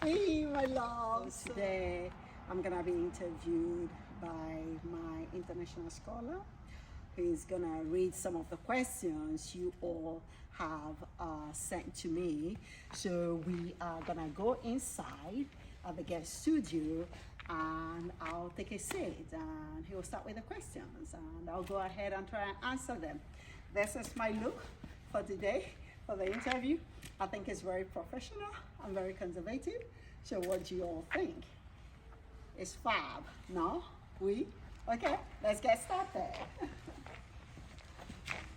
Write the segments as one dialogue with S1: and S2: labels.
S1: Hey, my love. Today, I'm going to be interviewed by my international scholar who is going to read some of the questions you all have sent to me. So we are going to go inside at the guest studio and I'll take a seat and he will start with the questions and I'll go ahead and try and answer them. This is my look for today, for the interview. I think it's very professional and very conservative. So what do you all think? It's fab, no? Okay, let's get started.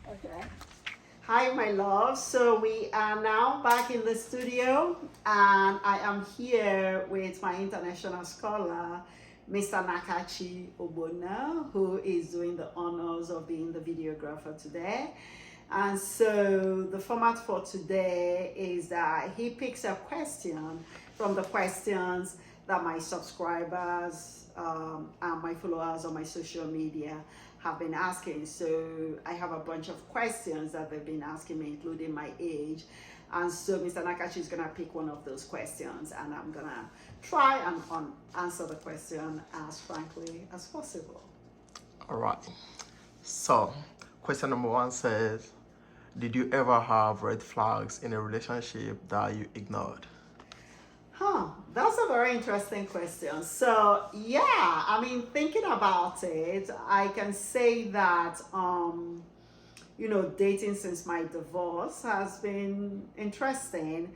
S1: Okay. Hi, my love. So we are now back in the studio and I am here with my international scholar, Mr. Nakachi Obona, who is doing the honors of being the videographer today. And so the format for today is that he picks a question from the questions that my subscribers and my followers on my social media have been asking. So I have a bunch of questions that they've been asking me, including my age. And so Mr. Nakachi is gonna pick one of those questions and I'm gonna try and answer the question as frankly as possible.
S2: All right. So question number one says, did you ever have red flags in a relationship that you ignored?
S1: That's a very interesting question. So yeah, I mean, thinking about it, I can say that, dating since my divorce has been interesting,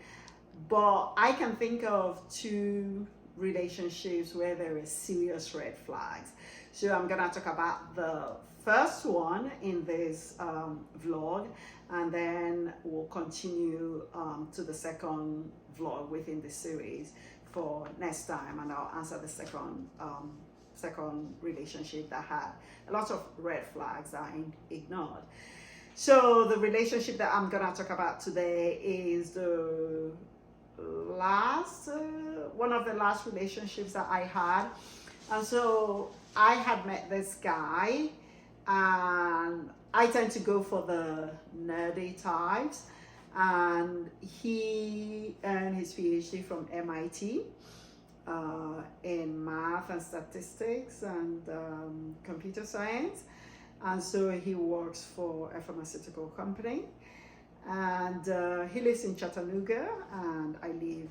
S1: but I can think of two relationships where there is serious red flags. So I'm gonna talk about the first one in this vlog, and then we'll continue to the second vlog within the series for next time, and I'll answer the second relationship that had a lot of red flags that I ignored. So the relationship that I'm gonna talk about today is the last one of the last relationships that I had. And so I had met this guy and I tend to go for the nerdy types, and he earned his PhD from MIT in math and statistics and computer science. And so he works for a pharmaceutical company, and he lives in Chattanooga and I live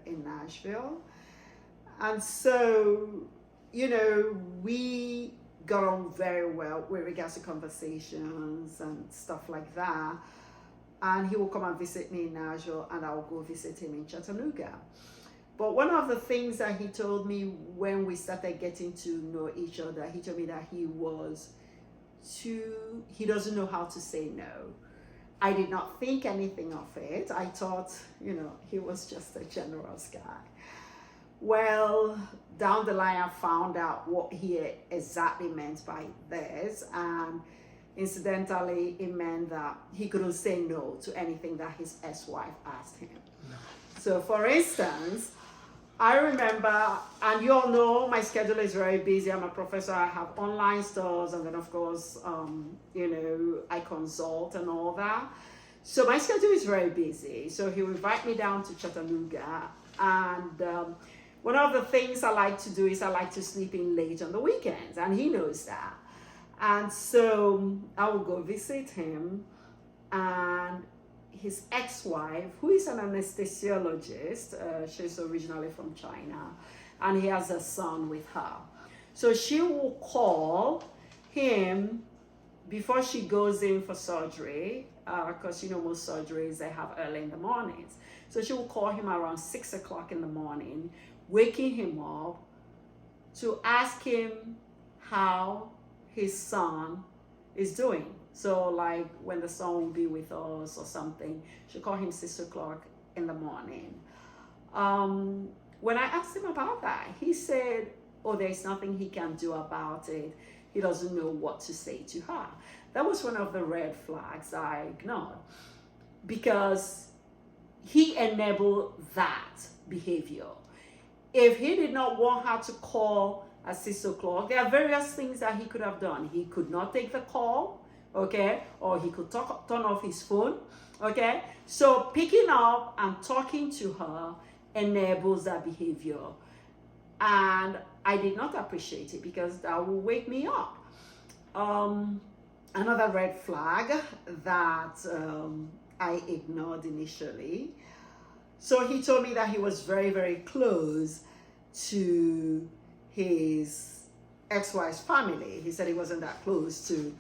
S1: in Nashville. And so, we got on very well with regards to conversations and stuff like that. And he will come and visit me in Nashville and I will go visit him in Chattanooga. But one of the things that he told me when we started getting to know each other, he told me that he doesn't know how to say no. I did not think anything of it. I thought, he was just a generous guy. Well, down the line, I found out what he exactly meant by this. And incidentally, it meant that he couldn't say no to anything that his ex-wife asked him. No. So for instance, I remember, and you all know my schedule is very busy. I'm a professor, I have online stores, and then of course, I consult and all that. So my schedule is very busy. So he will invite me down to Chattanooga, and one of the things I like to do is I like to sleep in late on the weekends, and he knows that. And so I will go visit him, and his ex-wife, who is an anesthesiologist, she's originally from China, and he has a son with her. So she will call him before she goes in for surgery, because most surgeries they have early in the mornings. So she will call him around 6 o'clock in the morning, waking him up to ask him how his son is doing. So like when the son will be with us or something, she'll call him 6 o'clock in the morning. When I asked him about that, he said, there's nothing he can do about it. He doesn't know what to say to her. That was one of the red flags I ignored, because he enabled that behavior. If he did not want her to call at 6 o'clock, there are various things that he could have done. He could not take the call, okay? Or he could turn off his phone, okay? So picking up and talking to her enables that behavior. And I did not appreciate it because that will wake me up. Another red flag that I ignored initially. So he told me that he was very, very close to his ex-wife's family. He said he wasn't that close to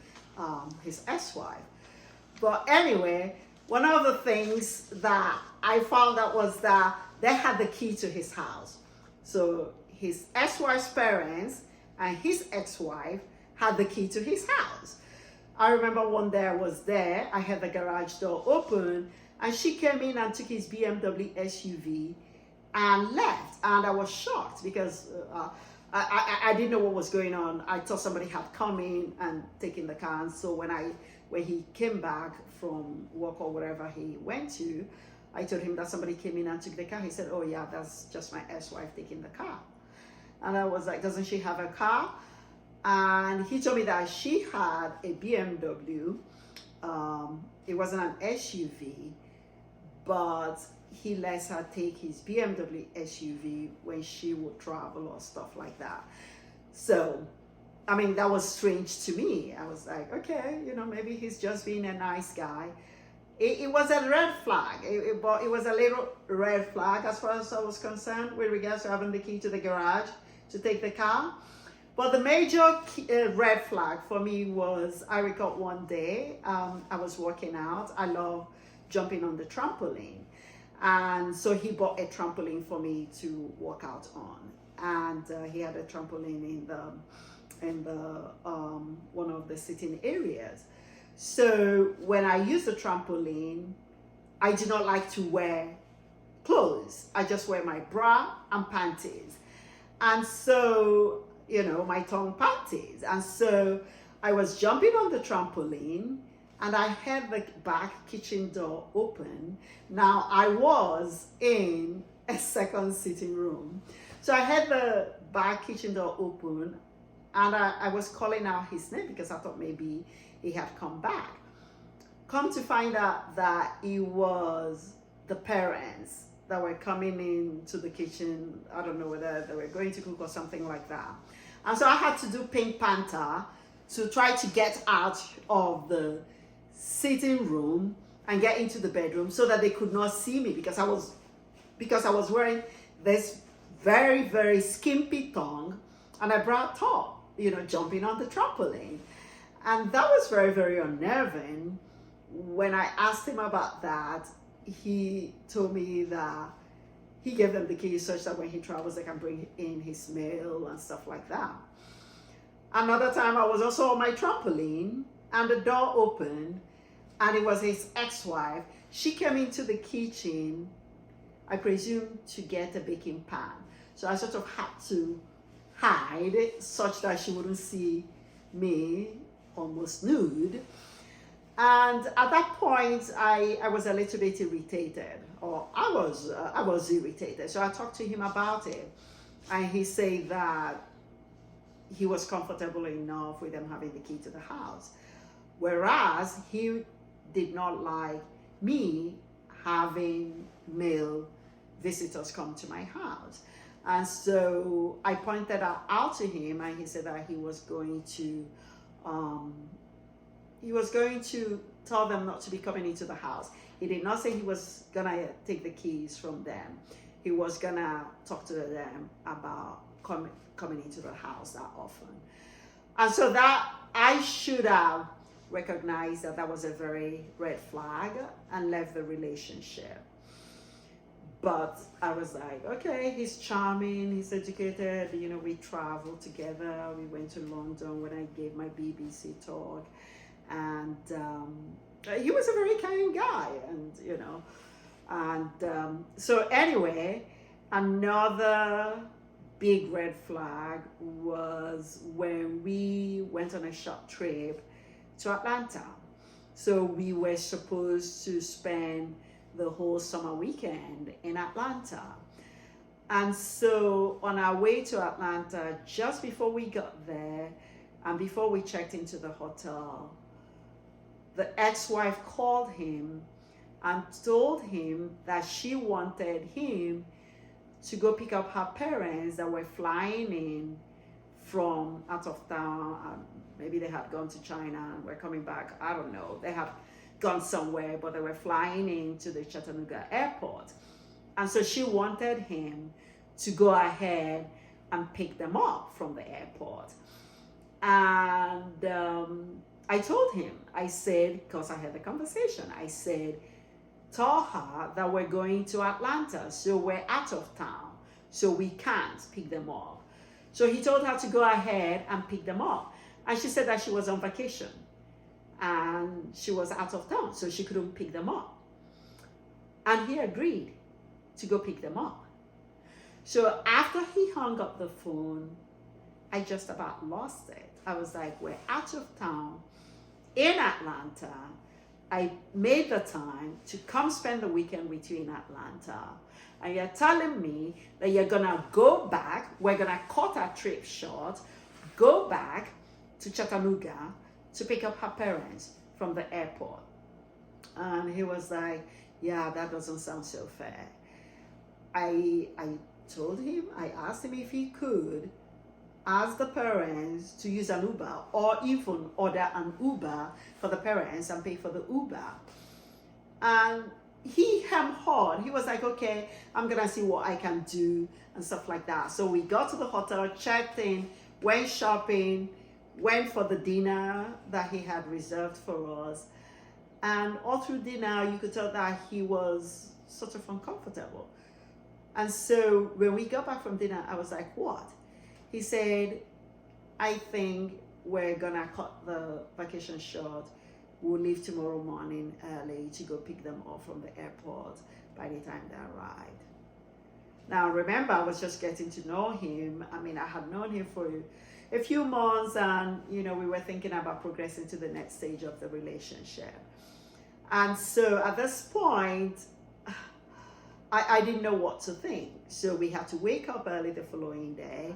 S1: his ex-wife. But anyway, one of the things that I found out was that they had the key to his house. So his ex-wife's parents and his ex-wife had the key to his house. I remember one day I was there, I had the garage door open, and she came in and took his BMW SUV and left. And I was shocked because I didn't know what was going on. I thought somebody had come in and taken the car. And so when he came back from work or wherever he went to, I told him that somebody came in and took the car. He said, oh yeah, that's just my ex-wife taking the car. And I was like, doesn't she have a car? And he told me that she had a BMW. It wasn't an SUV, but he lets her take his BMW SUV when she would travel or stuff like that. So, I mean, that was strange to me. I was like, okay, maybe he's just being a nice guy. It was a red flag. But it was a little red flag as far as I was concerned with regards to having the key to the garage to take the car. But the major red flag for me was, I recall one day, I was working out. I love jumping on the trampoline. And so he bought a trampoline for me to work out on. And he had a trampoline in the one of the sitting areas. So when I use the trampoline, I do not like to wear clothes. I just wear my bra and panties. And so, my tongue panties. And so I was jumping on the trampoline and I had the back kitchen door open. Now I was in a second sitting room. So I had the back kitchen door open and I was calling out his name because I thought maybe he had come back. Come to find out that it was the parents that were coming into the kitchen. I don't know whether they were going to cook or something like that. And so I had to do Pink Panther to try to get out of the sitting room and get into the bedroom so that they could not see me because I was wearing this very, very skimpy thong and a bra top, jumping on the trampoline. And that was very, very unnerving. When I asked him about that, he told me that he gave them the keys such that when he travels, they can bring in his mail and stuff like that. Another time I was also on my trampoline and the door opened and it was his ex-wife. She came into the kitchen, I presume, to get a baking pan. So I sort of had to hide such that she wouldn't see me almost nude. And at that point, I was a little bit irritated, or I was irritated. So I talked to him about it, and he said that he was comfortable enough with them having the key to the house, whereas he did not like me having male visitors come to my house. And so I pointed that out to him, and he said that he was going to tell them not to be coming into the house. He did not say he was gonna take the keys from them. He was gonna talk to them about coming into the house that often. And so that I should have recognized that was a very red flag and left the relationship. But I was like, okay, he's charming, he's educated, we traveled together, we went to London when I gave my BBC talk, and he was a very kind guy, so anyway, another big red flag was when we went on a short trip to Atlanta. So we were supposed to spend the whole summer weekend in Atlanta. And so on our way to Atlanta, just before we got there and before we checked into the hotel, the ex-wife called him and told him that she wanted him to go pick up her parents that were flying in from out of town. Maybe they had gone to China and were coming back. I don't know. They had gone somewhere, but they were flying into the Chattanooga airport. And so she wanted him to go ahead and pick them up from the airport. And I told him, I said, because I had the conversation, I said, tell her that we're going to Atlanta, so we're out of town, so we can't pick them up. So he told her to go ahead and pick them up. And she said that she was on vacation and she was out of town, so she couldn't pick them up. And he agreed to go pick them up. So after he hung up the phone, I just about lost it. I was like, we're out of town in Atlanta. I made the time to come spend the weekend with you in Atlanta. And you're telling me that you're gonna go back, we're gonna cut our trip short, go back to Chattanooga to pick up her parents from the airport. And he was like, yeah, that doesn't sound so fair. I told him, I asked him if he could ask the parents to use an Uber or even order an Uber for the parents and pay for the Uber. And he hemmed. He was like, okay, I'm gonna see what I can do and stuff like that. So we got to the hotel, checked in, went shopping, went for the dinner that he had reserved for us. And all through dinner, you could tell that he was sort of uncomfortable. And so when we got back from dinner, I was like, what? He said, I think we're gonna cut the vacation short. We'll leave tomorrow morning early to go pick them up from the airport by the time they arrived. Now, remember, I was just getting to know him. I mean, I had known him for a few months and, you know, we were thinking about progressing to the next stage of the relationship. And so at this point, I didn't know what to think. So we had to wake up early the following day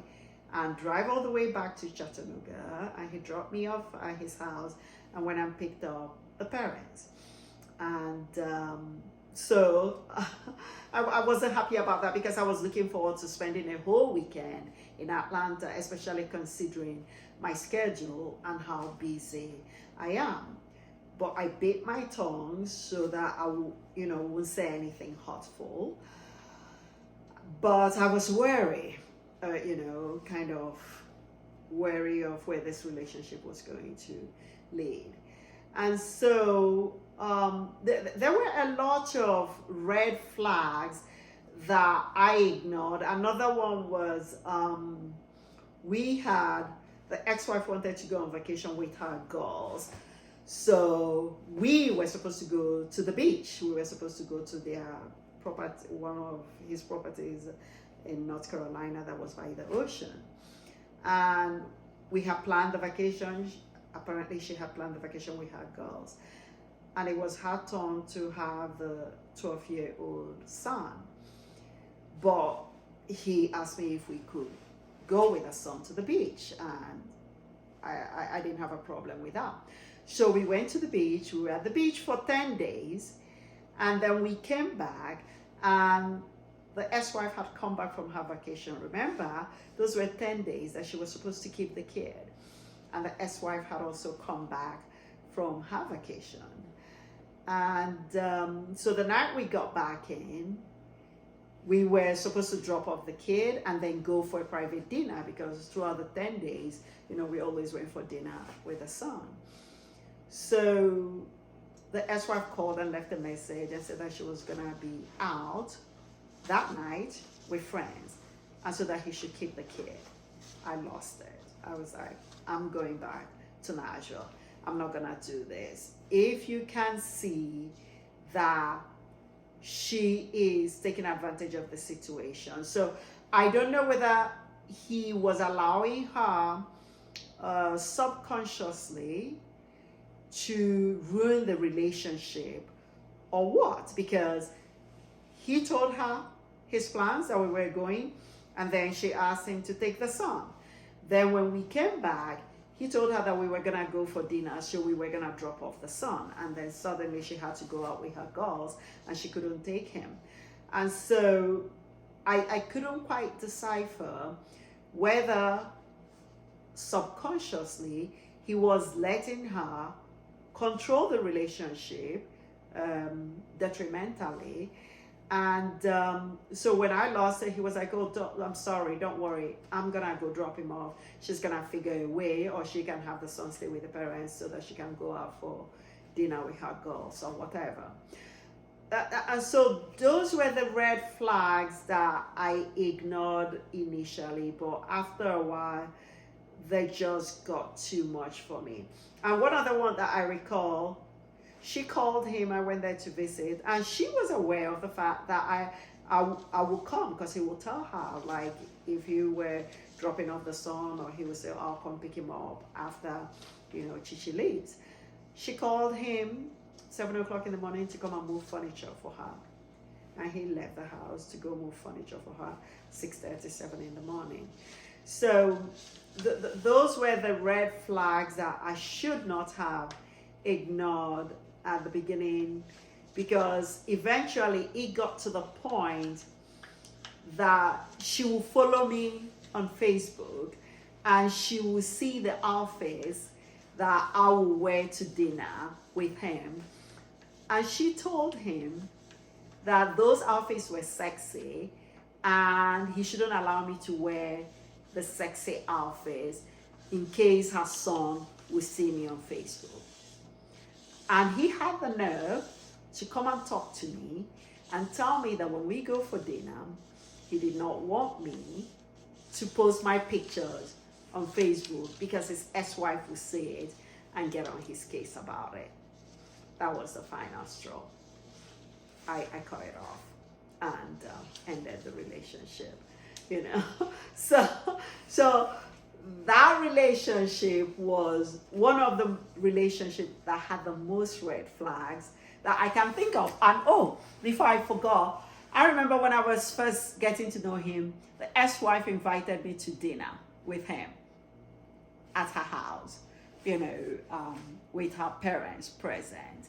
S1: and drive all the way back to Chattanooga. And he dropped me off at his house and went and picked up the parents. And so I wasn't happy about that because I was looking forward to spending a whole weekend in Atlanta, especially considering my schedule and how busy I am. But I bit my tongue so that I wouldn't say anything hurtful. But I was wary, kind of wary of where this relationship was going to lead. And so there were a lot of red flags that I ignored. Another one was the ex-wife wanted to go on vacation with her girls. So we were supposed to go to the beach. We were supposed to go to their property, one of his properties in North Carolina that was by the ocean. And we had planned the vacation. Apparently she had planned the vacation with her girls. And it was her turn to have the 12-year-old son. But he asked me if we could go with the son to the beach. And I didn't have a problem with that. So we went to the beach. We were at the beach for 10 days. And then we came back and the ex-wife had come back from her vacation. Remember, those were 10 days that she was supposed to keep the kid. And the ex-wife had also come back from her vacation. And so the night we got back in, we were supposed to drop off the kid and then go for a private dinner because throughout the 10 days, we always went for dinner with the son. So the ex-wife called and left a message and said that she was gonna be out that night with friends and so that he should keep the kid. I lost it. I was like, I'm going back to Nashville. I'm not gonna do this. If you can see that she is taking advantage of the situation. So I don't know whether he was allowing her subconsciously to ruin the relationship or what, because he told her his plans that we were going and then she asked him to take the son. Then when we came back, he told her that we were gonna go for dinner, so we were gonna drop off the son. And then suddenly she had to go out with her girls and she couldn't take him. And so I couldn't quite decipher whether subconsciously he was letting her control the relationship detrimentally. And so when I lost it, he was like, oh, I'm sorry, don't worry, I'm gonna go drop him off. She's gonna figure a way, or she can have the son stay with the parents so that she can go out for dinner with her girls or whatever. And so those were the red flags that I ignored initially, but after a while they just got too much for me. And one other one that I recall, she called him. I went there to visit, and she was aware of the fact that I would come, because he would tell her, like, if you were dropping off the son, or he would say, I'll come pick him up after, Chichi leaves. She called him 7 o'clock in the morning to come and move furniture for her. And he left the house to go move furniture for her 6:30, 7 in the morning. So those were the red flags that I should not have ignored at the beginning, because eventually it got to the point that she will follow me on Facebook and she will see the outfits that I will wear to dinner with him. And she told him that those outfits were sexy and he shouldn't allow me to wear the sexy outfits in case her son will see me on Facebook. And he had the nerve to come and talk to me and tell me that when we go for dinner, he did not want me to post my pictures on Facebook because his ex-wife would see it and get on his case about it. That was the final straw. I cut it off and ended the relationship, So that relationship was one of the relationships that had the most red flags that I can think of. And before I forgot, I remember when I was first getting to know him, the ex-wife invited me to dinner with him at her house, with her parents present.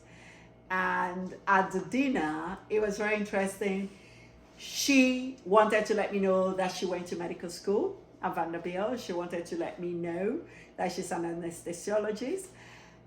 S1: And at the dinner, it was very interesting. She wanted to let me know that she went to medical school at Vanderbilt. She wanted to let me know that she's an anesthesiologist.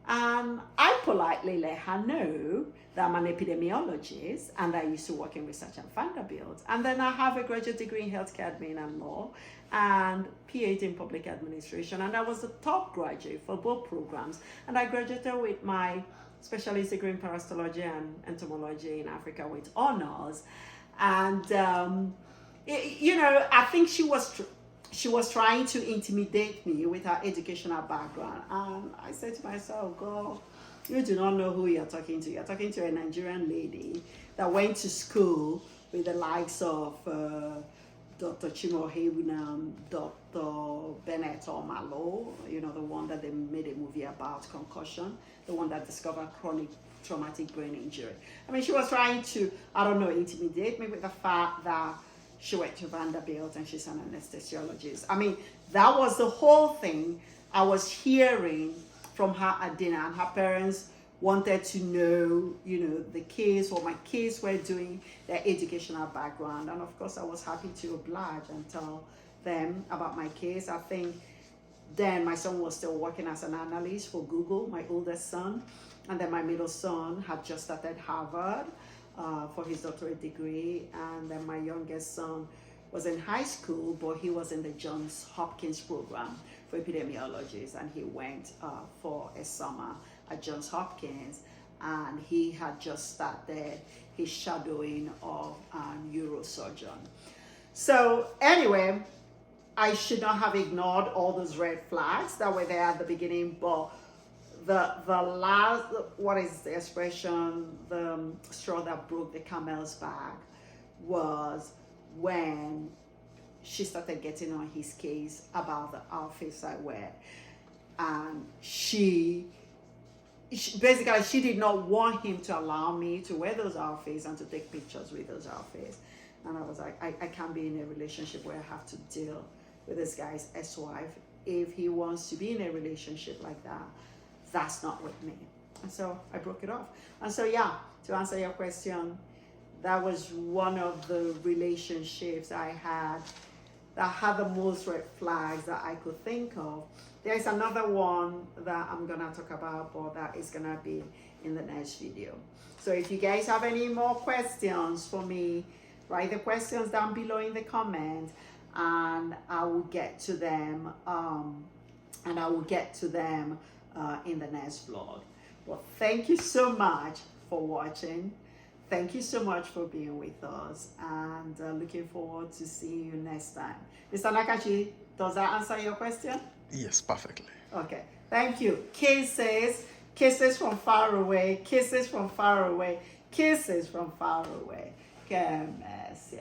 S1: And I politely let her know that I'm an epidemiologist and I used to work in research at Vanderbilt. And then I have a graduate degree in healthcare admin and law and PhD in public administration. And I was the top graduate for both programs. And I graduated with my specialist degree in parasitology and entomology in Africa with honors. And, I think she was trying to intimidate me with her educational background. And I said to myself, girl, you do not know who you're talking to. You're talking to a Nigerian lady that went to school with the likes of Dr. Chimohebunam, Dr. Bennett Omalo, the one that they made a movie about, concussion, the one that discovered chronic traumatic brain injury. I mean, she was trying to, intimidate me with the fact that she went to Vanderbilt and she's an anesthesiologist. I mean, that was the whole thing I was hearing from her at dinner. And her parents wanted to know, the kids, what my kids were doing, their educational background. And of course, I was happy to oblige and tell them about my kids. I think then my son was still working as an analyst for Google, my oldest son. And then my middle son had just started Harvard for his doctorate degree. And then my youngest son was in high school, but he was in the Johns Hopkins program for epidemiologists. And he went for a summer at Johns Hopkins. And he had just started his shadowing of a neurosurgeon. So anyway, I should not have ignored all those red flags that were there at the beginning, but the last, what is the expression, the straw that broke the camel's back was when she started getting on his case about the outfits I wear. And she basically, she did not want him to allow me to wear those outfits and to take pictures with those outfits. And I was like, I can't be in a relationship where I have to deal with this guy's ex-wife. If he wants to be in a relationship like that, that's not with me. And so I broke it off. And so, to answer your question, that was one of the relationships I had that had the most red flags that I could think of. There's another one that I'm gonna talk about, but that is gonna be in the next video. So if you guys have any more questions for me, write the questions down below in the comments, and I will get to them. In the next vlog. Well, thank you so much for watching. Thank you so much for being with us, and looking forward to seeing you next time. Mr. Nakachi, does that answer your question?
S2: Yes, perfectly.
S1: Okay, thank you. Kisses, kisses from far away, kisses from far away, kisses from far away. Que merci.